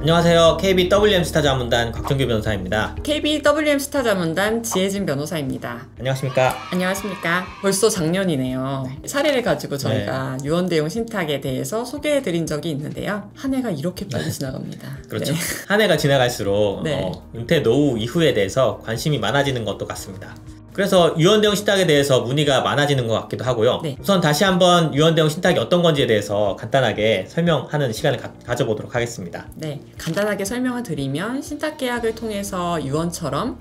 안녕하세요. KBWM 스타자문단 곽정규 변호사입니다. KBWM 스타자문단 지혜진 변호사입니다. 안녕하십니까? 안녕하십니까? 벌써 작년이네요. 사례를 가지고 저희가 유언대용 신탁에 대해서 소개해드린 적이 있는데요. 한 해가 이렇게 빨리 지나갑니다. 그렇죠. 네. 한 해가 지나갈수록 네. 은퇴 노후 이후에 대해서 관심이 많아지는 것도 같습니다. 그래서 유언대용 신탁에 대해서 문의가 많아지는 것 같기도 하고요. 네. 우선 다시 한번 유언대용 신탁이 어떤 건지에 대해서 간단하게 설명하는 시간을 가져보도록 하겠습니다. 네, 간단하게 설명을 드리면 신탁계약을 통해서 유언처럼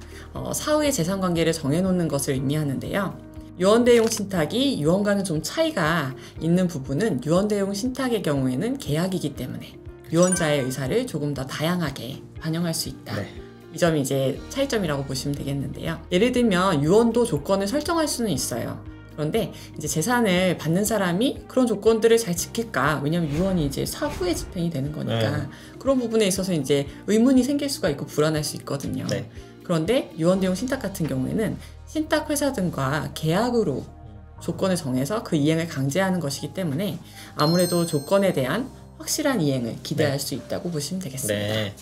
사후의 재산관계를 정해놓는 것을 의미하는데요. 유언대용 신탁이 유언과는 좀 차이가 있는 부분은 유언대용 신탁의 경우에는 계약이기 때문에 유언자의 의사를 조금 더 다양하게 반영할 수 있다. 네. 이 점이 이제 차이점이라고 보시면 되겠는데요. 예를 들면 유언도 조건을 설정할 수는 있어요. 그런데 이제 재산을 받는 사람이 그런 조건들을 잘 지킬까? 왜냐면 유언이 이제 사후에 집행이 되는 거니까 그런 부분에 있어서 이제 의문이 생길 수가 있고 불안할 수 있거든요. 네. 그런데 유언대용 신탁 같은 경우에는 신탁 회사 등과 계약으로 조건을 정해서 그 이행을 강제하는 것이기 때문에 아무래도 조건에 대한 확실한 이행을 기대할 수 있다고 보시면 되겠습니다. 네.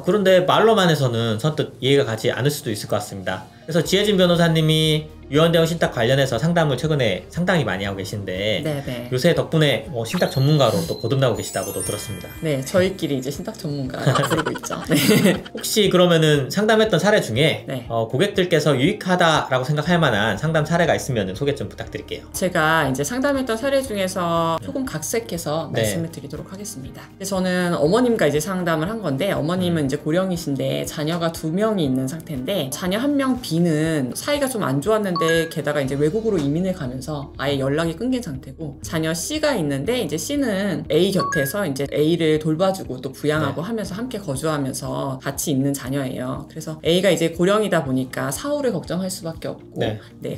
그런데 말로만 해서는 선뜻 이해가 가지 않을 수도 있을 것 같습니다. 그래서 지혜진 변호사님이 유언대용 신탁 관련해서 상담을 최근에 상당히 많이 하고 계신데 네네. 요새 덕분에 신탁 전문가로 또 거듭나고 계시다고도 들었습니다. 네, 저희끼리 이제 신탁 전문가 부르고 있죠. 네. 혹시 그러면은 상담했던 사례 중에 네. 고객들께서 유익하다라고 생각할 만한 상담 사례가 있으면 소개 좀 부탁드릴게요. 제가 이제 상담했던 사례 중에서 조금 각색해서 말씀을 드리도록 하겠습니다. 저는 어머님과 이제 상담을 한 건데 어머님은 이제 고령이신데 자녀가 2명이 있는 상태인데 자녀 1명 B는 사이가 좀 안 좋았는데 게다가 이제 외국으로 이민을 가면서 아예 연락이 끊긴 상태고 자녀 C가 있는데 이제 C는 A 곁에서 이제 A를 돌봐주고 또 부양하고 하면서 함께 거주하면서 같이 있는 자녀예요. 그래서 A가 이제 고령이다 보니까 사후를 걱정할 수밖에 없고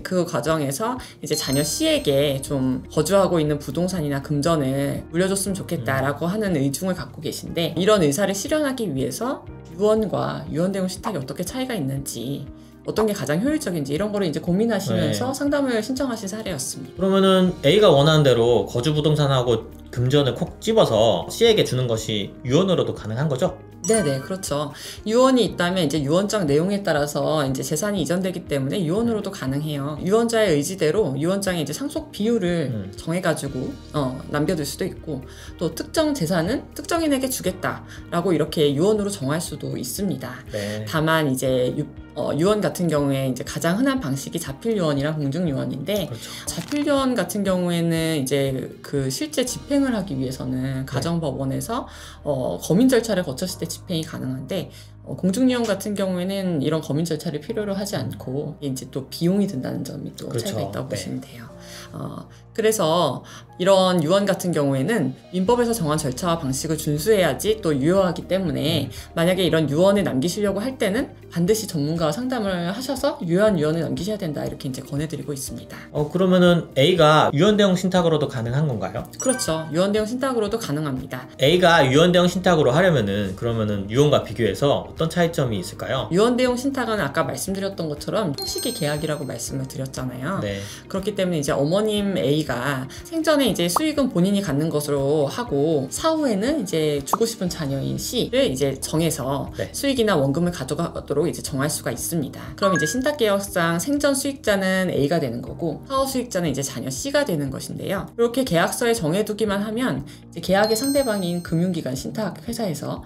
그 과정에서 이제 자녀 C에게 좀 거주하고 있는 부동산이나 금전을 물려줬으면 좋겠다라고 하는 의중을 갖고 계신데 이런 의사를 실현하기 위해서 유언과 유언대용 신탁이 어떻게 차이가 있는지 어떤 게 가장 효율적인지 이런 거를 이제 고민하시면서 상담을 신청하신 사례였습니다. 그러면은 A가 원하는 대로 거주 부동산하고 금전을 콕 집어서 C에게 주는 것이 유언으로도 가능한 거죠? 네네, 그렇죠. 유언이 있다면 이제 유언장 내용에 따라서 이제 재산이 이전되기 때문에 유언으로도 가능해요. 유언자의 의지대로 유언장에 이제 상속 비율을 정해가지고 남겨둘 수도 있고 또 특정 재산은 특정인에게 주겠다라고 이렇게 유언으로 정할 수도 있습니다. 네. 다만 이제 유언 같은 경우에 이제 가장 흔한 방식이 자필 유언이랑 공증 유언인데 그렇죠. 자필 유언 같은 경우에는 이제 그 실제 집행을 하기 위해서는 가정법원에서 검인 절차를 거쳤을 때 집행이 가능한데 공증 유언 같은 경우에는 이런 검인 절차를 필요로 하지 않고 이제 또 비용이 든다는 점이 또 차이가 있다고 보시면 돼요. 그래서 이런 유언 같은 경우에는 민법에서 정한 절차와 방식을 준수해야지 또 유효하기 때문에 만약에 이런 유언을 남기시려고 할 때는 반드시 전문가와 상담을 하셔서 유효한 유언을 남기셔야 된다 이렇게 이제 권해드리고 있습니다. 그러면은 A가 유언대용 신탁으로도 가능한 건가요? 그렇죠. 유언대용 신탁으로도 가능합니다. A가 유언대용 신탁으로 하려면은 그러면은 유언과 비교해서 어떤 차이점이 있을까요? 유언대용 신탁은 아까 말씀드렸던 것처럼 형식의 계약이라고 말씀을 드렸잖아요. 네. 그렇기 때문에 이제 어머님 A가 생전에 이제 수익은 본인이 갖는 것으로 하고 사후에는 이제 주고 싶은 자녀인 C를 이제 정해서 수익이나 원금을 가져가도록 이제 정할 수가 있습니다. 그럼 이제 신탁계약상 생전 수익자는 A가 되는 거고 사후 수익자는 이제 자녀 C가 되는 것인데요. 이렇게 계약서에 정해두기만 하면 이제 계약의 상대방인 금융기관 신탁회사에서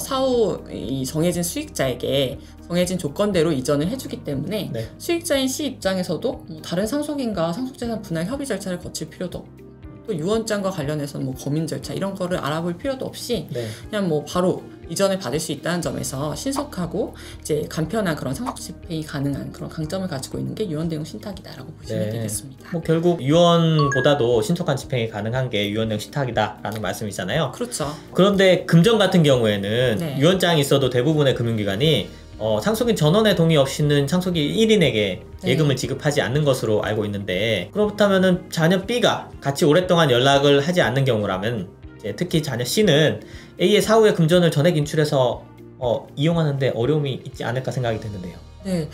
사후 이 정해진 수익자에게 정해진 조건대로 이전을 해주기 때문에 수익자인 C 입장에서도 뭐 다른 상속인과 상속재산 분할 협의 절차를 거칠 필요도 없고 또 유언장과 관련해서는 뭐 검인 절차 이런 거를 알아볼 필요도 없이 그냥 뭐 바로 이전을 받을 수 있다는 점에서 신속하고 이제 간편한 그런 상속 집행이 가능한 그런 강점을 가지고 있는 게 유언대용 신탁이다라고 보시면 되겠습니다. 뭐 결국 유언보다도 신속한 집행이 가능한 게 유언대용 신탁이다라는 말씀이잖아요. 그렇죠. 그런데 금전 같은 경우에는 유언장이 있어도 대부분의 금융기관이 상속인 전원의 동의 없이는 상속인 1인에게 예금을 지급하지 않는 것으로 알고 있는데 그렇다면은 자녀 B가 같이 오랫동안 연락을 하지 않는 경우라면 특히 자녀 C는 A의 사후의 금전을 전액 인출해서 이용하는데 어려움이 있지 않을까 생각이 드는데요. 네,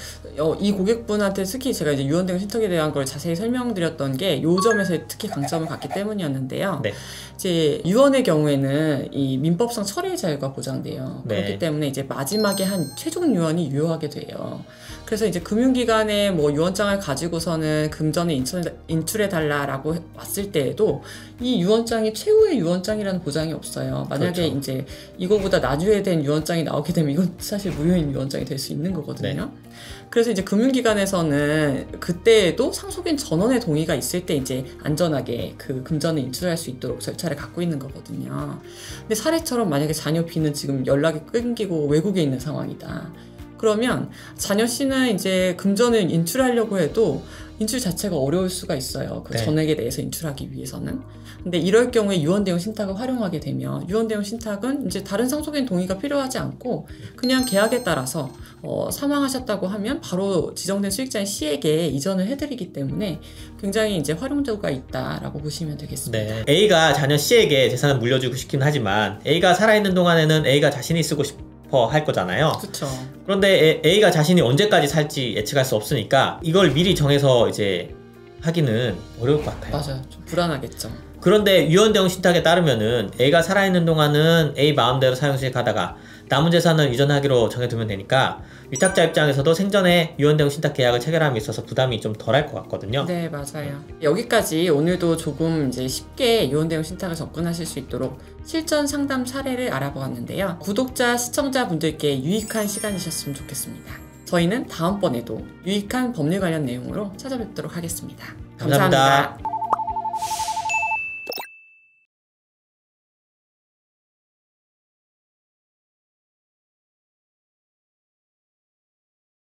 이 고객분한테 특히 제가 이제 유언 대응 신탁에 대한 걸 자세히 설명드렸던 게 요 점에서 특히 강점을 갖기 때문이었는데요. 네. 이제 유언의 경우에는 이 민법상 철회의 자유가 보장돼요. 네. 그렇기 때문에 이제 마지막에 한 최종 유언이 유효하게 돼요. 그래서 이제 금융기관에 뭐 유언장을 가지고서는 금전을 인출해달라라고 왔을 때에도 이 유언장이 최후의 유언장이라는 보장이 없어요. 만약에 그렇죠. 이제 이거보다 나중에 유언장이 나오게 되면 이건 사실 무효인 유언장이 될 수 있는 거거든요. 네. 그래서 이제 금융기관에서는 그때에도 상속인 전원의 동의가 있을 때 이제 안전하게 그 금전을 인출할 수 있도록 절차를 갖고 있는 거거든요. 근데 사례처럼 만약에 자녀 B는 지금 연락이 끊기고 외국에 있는 상황이다. 그러면 자녀 C는 이제 금전을 인출하려고 해도 인출 자체가 어려울 수가 있어요. 그 네. 전액에 대해서 인출하기 위해서는. 근데 이럴 경우에 유언 대응 신탁을 활용하게 되면 유언 대응 신탁은 이제 다른 상속인 동의가 필요하지 않고 그냥 계약에 따라서 사망하셨다고 하면 바로 지정된 수익자인 C에게 이전을 해드리기 때문에 굉장히 이제 활용도가 있다라고 보시면 되겠습니다. 네. A가 자녀 C에게 재산을 물려주고 싶긴 하지만 A가 살아있는 동안에는 A가 자신이 쓰고 할 거잖아요. 그쵸. 그런데 A가 자신이 언제까지 살지 예측할 수 없으니까 이걸 미리 정해서 이제 하기는 어려울 것 같아요. 맞아요. 좀 불안하겠죠. 그런데 유언 대응 신탁에 따르면은 A가 살아있는 동안은 A 마음대로 사용식 하다가 남은 재산을 이전하기로 정해두면 되니까 위탁자 입장에서도 생전에 유언 대응 신탁 계약을 체결함에 있어서 부담이 좀 덜할 것 같거든요. 네, 맞아요. 여기까지 오늘도 조금 이제 쉽게 유언 대응 신탁을 접근하실 수 있도록 실전 상담 사례를 알아보았는데요. 구독자, 시청자분들께 유익한 시간이셨으면 좋겠습니다. 저희는 다음번에도 유익한 법률 관련 내용으로 찾아뵙도록 하겠습니다. 감사합니다.